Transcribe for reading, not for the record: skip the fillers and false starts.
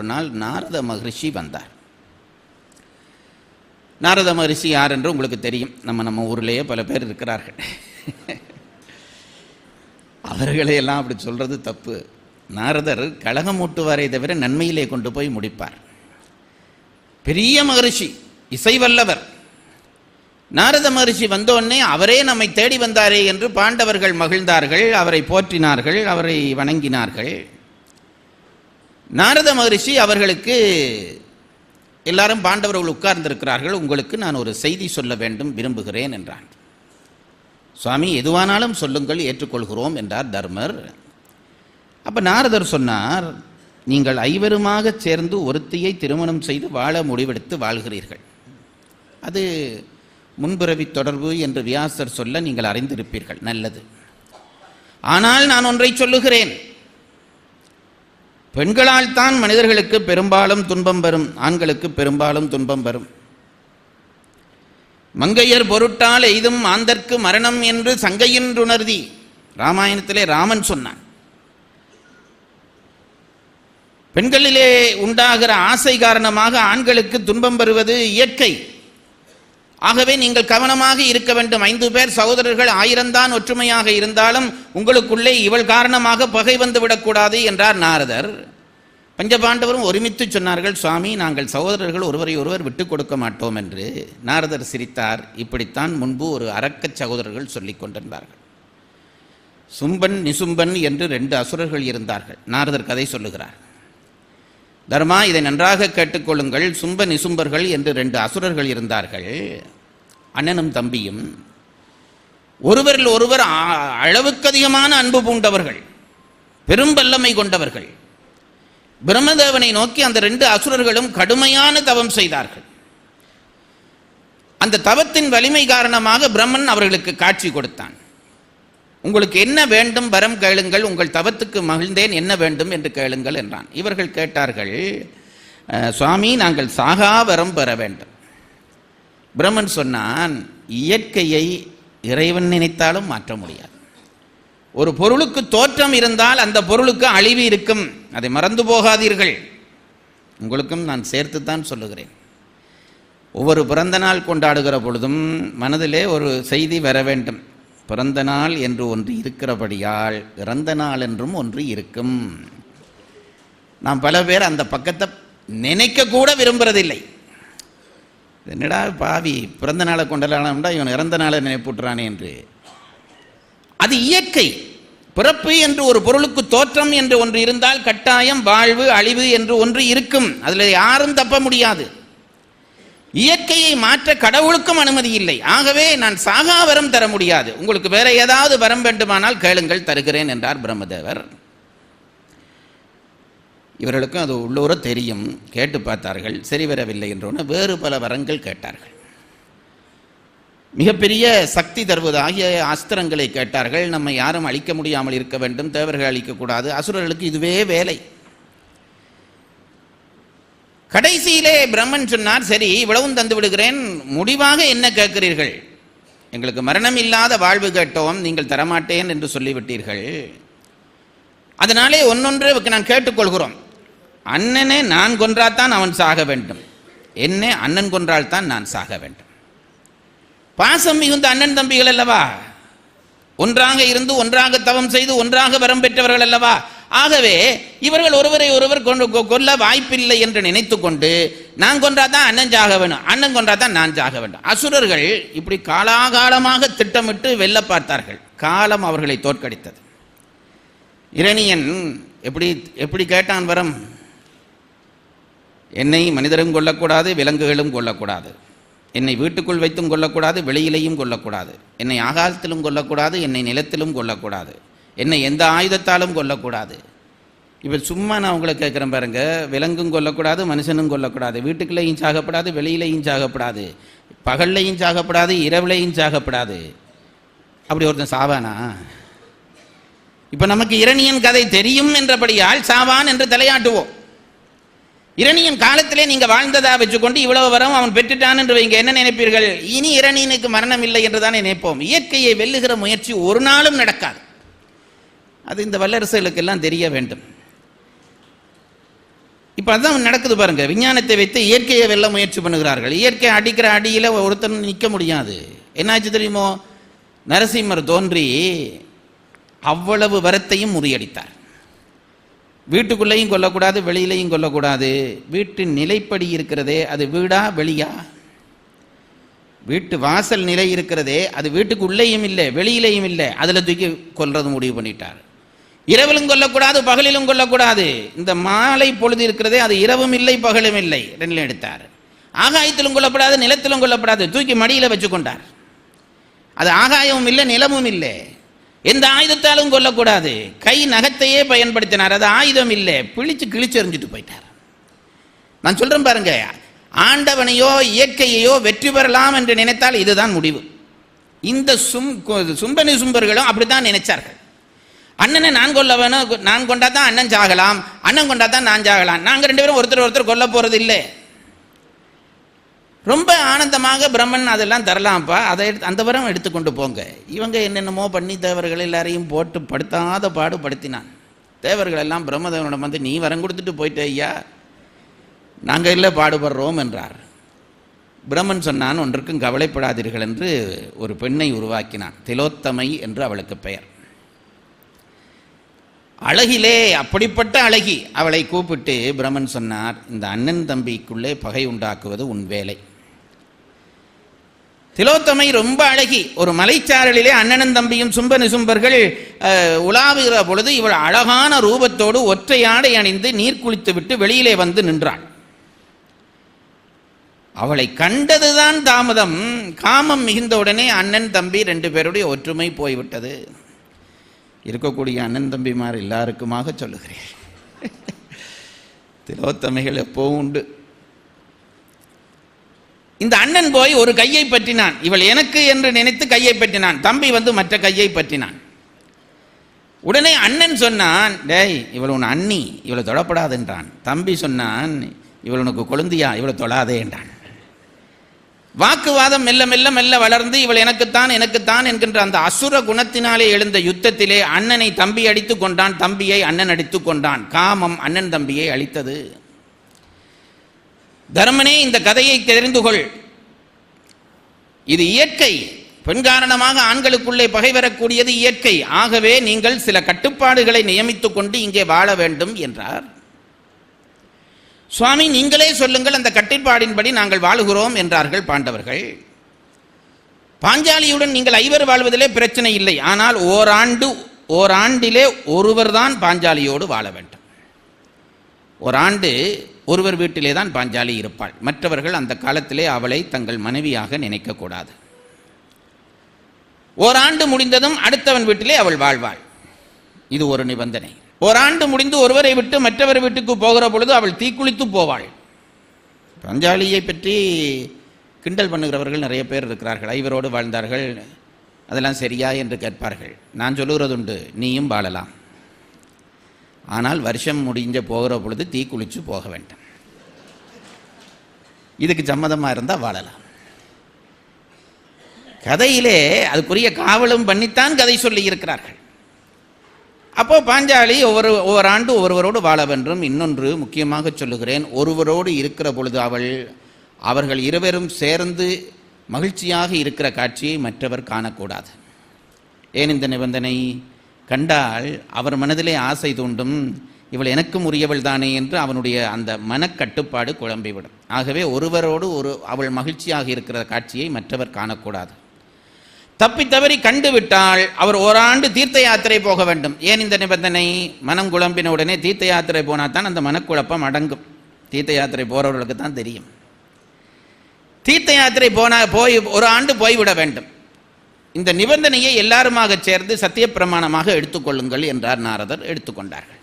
ஒரு நாள் நாரத மகரிஷி வந்தார். நாரத மகரிஷி யார் என்று உங்களுக்கு தெரியும். நம்ம ஊர்லேயே பல பேர் இருக்கிறார்கள். அவர்களையெல்லாம் அப்படி சொல்கிறது தப்பு. நாரதர் கலகம் ஊட்டுவாரே தவிர நன்மையிலே கொண்டு போய் முடிப்பார். பெரிய மகரிஷி, இசை வல்லவர். நாரத மகரிஷி வந்தோடனே அவரே நம்மை தேடி வந்தாரே என்று பாண்டவர்கள் மகிழ்ந்தார்கள், அவரை போற்றினார்கள், அவரை வணங்கினார்கள். நாரத மகரிஷி அவர்களுக்கு, எல்லாரும் பாண்டவர்கள் உட்கார்ந்திருக்கிறார்கள், உங்களுக்கு நான் ஒரு செய்தி சொல்ல வேண்டும் விரும்புகிறேன் என்றான். சுவாமி, எதுவானாலும் சொல்லுங்கள், ஏற்றுக்கொள்கிறோம் என்றார் தர்மர். அப்போ நாரதர் சொன்னார், நீங்கள் ஐவருமாக சேர்ந்து ஒருத்தியை திருமணம் செய்து வாழ முடிவெடுத்து வாழ்கிறீர்கள். அது முன்பிறவி தொடர்பு என்று வியாசர் சொல்ல நீங்கள் அறிந்திருப்பீர்கள். நல்லது. ஆனால் நான் ஒன்றை சொல்லுகிறேன். பெண்களால் தான் மனிதர்களுக்கு பெரும்பாலும் துன்பம் வரும், ஆண்களுக்கு பெரும்பாலும் துன்பம் வரும். மங்கையர் பொருட்டால் எய்தும் ஆந்தற்கு மரணம் என்று சங்கையின்றுணர்தி, ராமாயணத்திலே ராமன் சொன்னான். பெண்களிலே உண்டாகிற ஆசை காரணமாக ஆண்களுக்கு துன்பம் வருவது இயற்கை. ஆகவே நீங்கள் கவனமாக இருக்க வேண்டும். 5 பேர் சகோதரர்கள் 1000 தான் ஒற்றுமையாக இருந்தாலும் உங்களுக்குள்ளே இவள் காரணமாக பகை வந்து விடக்கூடாது என்றார் நாரதர். பஞ்சபாண்டவரும் ஒருமித்து சொன்னார்கள், சுவாமி, நாங்கள் சகோதரர்கள் ஒருவரை ஒருவர் விட்டுக் கொடுக்க மாட்டோம் என்று. நாரதர் சிரித்தார். இப்படித்தான் முன்பு ஒரு அரக்கச் சகோதரர்கள் சொல்லிக் கொண்டிருந்தார்கள். சும்பன் நிசும்பன் என்று 2 அசுரர்கள் இருந்தார்கள். நாரதர் கதை சொல்லுகிறார். தர்மா, இதை நன்றாக கேட்டுக்கொள்ளுங்கள். சும்ப நிசும்பர்கள் என்று 2 அசுரர்கள் இருந்தார்கள், அண்ணனும் தம்பியும். ஒருவரில் ஒருவர் அளவுக்கு அதிகமான அன்பு பூண்டவர்கள், பெரும் வல்லமை கொண்டவர்கள். பிரம்மதேவனை நோக்கி அந்த 2 அசுரர்களும் கடுமையான தவம் செய்தார்கள். அந்த தவத்தின் வலிமை காரணமாக பிரம்மன் அவர்களுக்கு காட்சி கொடுத்தான். உங்களுக்கு என்ன வேண்டும் வரம் கேளுங்கள், உங்கள் தவத்துக்கு மகிழ்ந்தேன், என்ன வேண்டும் என்று கேளுங்கள் என்றான். இவர்கள் கேட்டார்கள், சுவாமி, நாங்கள் சாகா வரம் பெற வேண்டும். பிரம்மன் சொன்னான், இயற்கையை இறைவன் நினைத்தாலும் மாற்ற முடியாது. ஒரு பொருளுக்கு தோற்றம் இருந்தால் அந்த பொருளுக்கு அழிவு இருக்கும், அதை மறந்து போகாதீர்கள். உங்களுக்கும் நான் சேர்த்துத்தான் சொல்லுகிறேன். ஒவ்வொரு பிறந்த நாள் கொண்டாடுகிற பொழுதும் மனதிலே ஒரு செய்தி வர வேண்டும். பிறந்த நாள் என்று ஒன்று இருக்கிறபடியால் இறந்த நாள் என்றும் ஒன்று இருக்கும். நாம் பல பேர் அந்த பக்கத்தை நினைக்க கூட விரும்புறதில்லை. என்னடா பாவி, பிறந்த நாளை கொண்டாடலாம்டா, இவன் இறந்த நாளை நினைப்புட்டுறானே என்று. அது இயற்கை. பிறப்பு என்று ஒரு பொருளுக்கு தோற்றம் என்று ஒன்று இருந்தால் கட்டாயம் வாழ்வு அழிவு என்று ஒன்று இருக்கும். அதில் யாரும் தப்ப முடியாது. இயற்கையை மாற்ற கடவுளுக்கும் அனுமதி இல்லை. ஆகவே நான் சாகா வரம் தர முடியாது. உங்களுக்கு வேற ஏதாவது வரம் வேண்டுமானால் கேளுங்கள், தருகிறேன் என்றார் பிரம்மதேவர். இவர்களுக்கும் அது உள்ளூர தெரியும். கேட்டு பார்த்தார்கள், சரி வரவில்லை என்றோன்னு வேறு பல வரங்கள் கேட்டார்கள். மிகப்பெரிய சக்தி தருவதாகிய அஸ்திரங்களை கேட்டார்கள். நம்ம யாரும் அழிக்க முடியாமல் இருக்க வேண்டும், தேவர்கள் அழிக்கக்கூடாது. அசுரர்களுக்கு இதுவே வேலை. கடைசியிலே பிரம்மன் சொன்னார், சரி, இவ்வளவும் தந்து விடுகிறேன், முடிவாக என்ன கேட்கிறீர்கள்? எங்களுக்கு மரணம் இல்லாத வாழ்வு கேட்டோம், நீங்கள் தரமாட்டேன் என்று சொல்லிவிட்டீர்கள். அதனாலே ஒன்னொன்று நான் கேட்டுக்கொள்கிறோம். அண்ணனே நான் கொன்றால்தான் அவன் சாக வேண்டும், என்னே அண்ணன் கொன்றால்தான் நான் சாக வேண்டும். பாசம் மிகுந்த அண்ணன் தம்பிகள் அல்லவா, ஒன்றாக இருந்து ஒன்றாக தவம் செய்து ஒன்றாக வரம் பெற்றவர்கள் அல்லவா. ஆகவே இவர்கள் ஒருவரை ஒருவர் கொல்ல வாய்ப்பில்லை என்று நினைத்து கொண்டு, நான் கொன்றாதான் அண்ணன் சாக வேண்டும், அண்ணன் கொன்றாதான் நான் சாக வேண்டும். அசுரர்கள் இப்படி காலாகாலமாக திட்டமிட்டு வெல்ல பார்த்தார்கள். காலம் அவர்களை தோற்கடித்தது. இரணியன் எப்படி கேட்டான் வரம்? என்னை மனிதரும் கொல்லக்கூடாது, விலங்குகளும் கொல்லக்கூடாது, என்னை வீட்டுக்குள் வைத்தும் கொல்லக்கூடாது, வெளியிலையும் கொல்லக்கூடாது, என்னை ஆகாயத்திலும் கொல்லக்கூடாது, என்னை நிலத்திலும் கொல்லக்கூடாது, என்னை எந்த ஆயுதத்தாலும் கொல்லக்கூடாது. இப்போ சும்மா நான் உங்களை கேட்குறேன் பாருங்க, விலங்கும் கொல்லக்கூடாது, மனுஷனும் கொல்லக்கூடாது, வீட்டுக்குள்ளேயும் சாகப்படாது, வெளியிலையும் சாகப்படாது, பகல்லையும் சாகப்படாது, இரவுலையும் சாகப்படாது. அப்படி ஒருத்தன் சாவானா? இப்போ நமக்கு இரணியன் கதை தெரியும் என்றபடியால் சாவான் என்று தலையாட்டுவோம். இரணியன் காலத்திலே நீங்க வாழ்ந்ததா வச்சுக்கொண்டு இவ்வளவு வரம் அவன் பெற்றுட்டான் என்று வைங்க, என்ன நினைப்பீர்கள்? இனி இரணியனுக்கு மரணம் இல்லை என்று தான் நினைப்போம். இயற்கையை வெல்லுகிற முயற்சி ஒரு நாளும் நடக்காது. அது இந்த வல்லரசுகளுக்கெல்லாம் தெரிய வேண்டும். இப்போ அதுதான் நடக்குது பாருங்க. விஞ்ஞானத்தை வைத்து இயற்கையை வெல்ல முயற்சி பண்ணுகிறார்கள். இயற்கை அடிக்கிற அடியில் ஒருத்தன் நிற்க முடியாது. என்னாச்சு தெரியுமோ, நரசிம்மர் தோன்றி அவ்வளவு வரத்தையும் முறியடித்தார். வீட்டுக்குள்ளேயும் கொல்லக்கூடாது, வெளியிலையும் கொல்லக்கூடாது. வீட்டின் நிலைப்படி இருக்கிறதே அது வீடா வெளியா? வீட்டு வாசல் நிலை இருக்கிறதே அது வீட்டுக்கு உள்ளேயும் இல்லை வெளியிலையும் இல்லை, அதில் தூக்கி கொல்றது முடிவு பண்ணிட்டார். இரவிலும் கொல்லக்கூடாது, பகலிலும் கொல்லக்கூடாது. இந்த மாலை பொழுது இருக்கிறதே அது இரவும் இல்லை பகலும் இல்லை, ரெண்டிலும் எடுத்தார். ஆகாயத்திலும் கொல்லப்படாது, நிலத்திலும் கொல்லப்படாது, தூக்கி மடியில் வச்சு கொண்டார். அது ஆகாயமும் இல்லை நிலமும் இல்லை. எந்த ஆயுதத்தாலும் கொல்லக்கூடாது, கை நகத்தையே பயன்படுத்தினார். அது ஆயுதம் இல்லை, பிழிச்சு கிழிச்சு எறிஞ்சிட்டு போயிட்டார். நான் சொல்றேன் பாருங்க, ஆண்டவனையோ இயற்கையையோ வெற்றி பெறலாம் என்று நினைத்தால் இதுதான் முடிவு. இந்த சும்பனி சும்பர்களும் அப்படித்தான் நினைச்சார்கள். அண்ணனை நான் கொல்ல வேணும், நான் கொண்டா தான் அண்ணன் சாகலாம், அண்ணன் கொண்டா தான் நான் சாகலாம், நாங்கள் ரெண்டு பேரும் ஒருத்தர் ஒருத்தர் கொல்ல போறது இல்லை. ரொம்ப ஆனந்தமாக பிரம்மன் அதெல்லாம் தரலாம்ப்பா, அதை அந்த வரம் எடுத்துக்கொண்டு போங்க. இவங்க என்னென்னமோ பண்ணி தேவர்கள் எல்லாரையும் போட்டு படுத்தாத பாடு படுத்தினான். தேவர்கள் எல்லாம் பிரம்மதேவனிடம் வந்து, நீ வரம் கொடுத்துட்டு போயிட்ட ஐயா, நாங்கள் இல்லை பாடுபடுறோம் என்றார். பிரம்மன் சொன்னான், ஒன்றுக்கும் கவலைப்படாதீர்கள் என்று ஒரு பெண்ணை உருவாக்கினான். திலோத்தமை என்று அவளுக்கு பெயர். அழகிலே அப்படிப்பட்ட அழகி. அவளை கூப்பிட்டு பிரம்மன் சொன்னார், இந்த அண்ணன் தம்பிக்குள்ளே பகை உண்டாக்குவது உன் வேலை. திலோத்தமை ரொம்ப அழகி. ஒரு மலைச்சாரலிலே அண்ணனும் தம்பியும் சும்ப நிசும்பர்கள் உலாவுகிற பொழுது இவள் அழகான ரூபத்தோடு ஒற்றை ஆடை அணிந்து நீர் குளித்து விட்டு வெளியிலே வந்து நின்றாள். அவளை கண்டதுதான் தாமதம். காமம் மிகுந்தவுடனே அண்ணன் தம்பி ரெண்டு பேருடைய ஒற்றுமை போய்விட்டது. இருக்கக்கூடிய அண்ணன் தம்பிமார் எல்லாருக்குமாக சொல்லுகிறேன், திலோத்தமைகள் எப்பவும் உண்டு. இந்த அண்ணன் போய் ஒரு கையை பற்றினான். இவள் எனக்கு என்று நினைத்து கையை பற்றினான். தம்பி வந்து மற்ற கையை பற்றினான். உடனே அண்ணன் சொன்னான், டேய் இவள் உன் அண்ணி, இவளை தொடப்படாது என்றான். தம்பி சொன்னான், இவள் உனக்கு கொழுந்தியா, இவளை தொடாதே என்றான். வாக்குவாதம் மெல்ல மெல்ல மெல்ல வளர்ந்து இவள் எனக்குத்தான் எனக்குத்தான் என்கின்ற அந்த அசுர குணத்தினாலே எழுந்த யுத்தத்திலே அண்ணனை தம்பி அடித்து கொண்டான், தம்பியை அண்ணன் அடித்து கொண்டான். காமம் அண்ணன் தம்பியை அழித்தது. தர்மனே, இந்த கதையை தெரிந்து கொள், இது இயற்கை. பெண் காரணமாக ஆண்களுக்குள்ளே பகை வரக்கூடியது இயற்கை. ஆகவே நீங்கள் சில கட்டுப்பாடுகளை நியமித்துக் கொண்டு இங்கே வாழ வேண்டும் என்றார். சுவாமி நீங்களே சொல்லுங்கள், அந்த கட்டுப்பாடின்படி நாங்கள் வாழுகிறோம் என்றார்கள் பாண்டவர்கள். பாஞ்சாலியுடன் நீங்கள் ஐவர் வாழ்வதிலே பிரச்சனை இல்லை, ஆனால் ஓராண்டிலே ஒருவர் தான் பாஞ்சாலியோடு வாழ வேண்டும். ஓராண்டு ஒருவர் வீட்டிலே தான் பாஞ்சாலி இருப்பாள். மற்றவர்கள் அந்த காலத்திலே அவளை தங்கள் மனைவியாக நினைக்கக்கூடாது. ஓராண்டு முடிந்ததும் அடுத்தவன் வீட்டிலே அவள் வாழ்வாள். இது ஒரு நிபந்தனை. ஓராண்டு முடிந்து ஒருவரை விட்டு மற்றவர் வீட்டுக்கு போகிற பொழுது அவள் தீக்குளித்து போவாள். பாஞ்சாலியை பற்றி கிண்டல் பண்ணுகிறவர்கள் நிறைய பேர் இருக்கிறார்கள். ஐவரோடு வாழ்ந்தார்கள், அதெல்லாம் சரியா என்று கேட்பார்கள். நான் சொல்லுகிறதுண்டு, நீயும் வாழலாம், ஆனால் வருஷம் முடிஞ்ச போகிற பொழுது தீக்குளிச்சு போக வேண்டும். இதுக்கு சம்மதமாக இருந்தால் வாழலாம். கதையிலே அதுக்குரிய காவலும் பண்ணித்தான் கதை சொல்லி இருக்கிறார்கள். அப்போ பாஞ்சாலி ஒவ்வொரு ஆண்டு ஒருவரோடு வாழ வேண்டும். இன்னொன்று முக்கியமாக சொல்லுகிறேன், ஒருவரோடு இருக்கிற பொழுது அவர்கள் இருவரும் சேர்ந்து மகிழ்ச்சியாக இருக்கிற காட்சியை மற்றவர் காணக்கூடாது. ஏன் இந்த நிபந்தனை? கண்டால் அவர் மனதிலே ஆசை தூண்டும், இவள் எனக்கும் உரியவள் தானே என்று அவனுடைய அந்த மனக்கட்டுப்பாடு குழம்பிவிடும். ஆகவே ஒருவரோடு அவள் மகிழ்ச்சியாக இருக்கிற காட்சியை மற்றவர் காணக்கூடாது. தப்பி தவறி கண்டுவிட்டால் அவர் ஓராண்டு தீர்த்த யாத்திரை போக வேண்டும். ஏன் இந்த நிபந்தனை? மனம் குழம்பின உடனே தீர்த்த யாத்திரை போனால் தான் அந்த மனக்குழப்பம் அடங்கும். தீர்த்த யாத்திரை போகிறவர்களுக்கு தான் தெரியும். தீர்த்த யாத்திரை போய் ஒரு ஆண்டு போய்விட வேண்டும். இந்த நிபந்தனையை எல்லாருமாக சேர்ந்து சத்திய பிரமாணமாக எடுத்துக்கொள்ளுங்கள் என்றார் நாரதர். எடுத்துக்கொண்டார்கள்.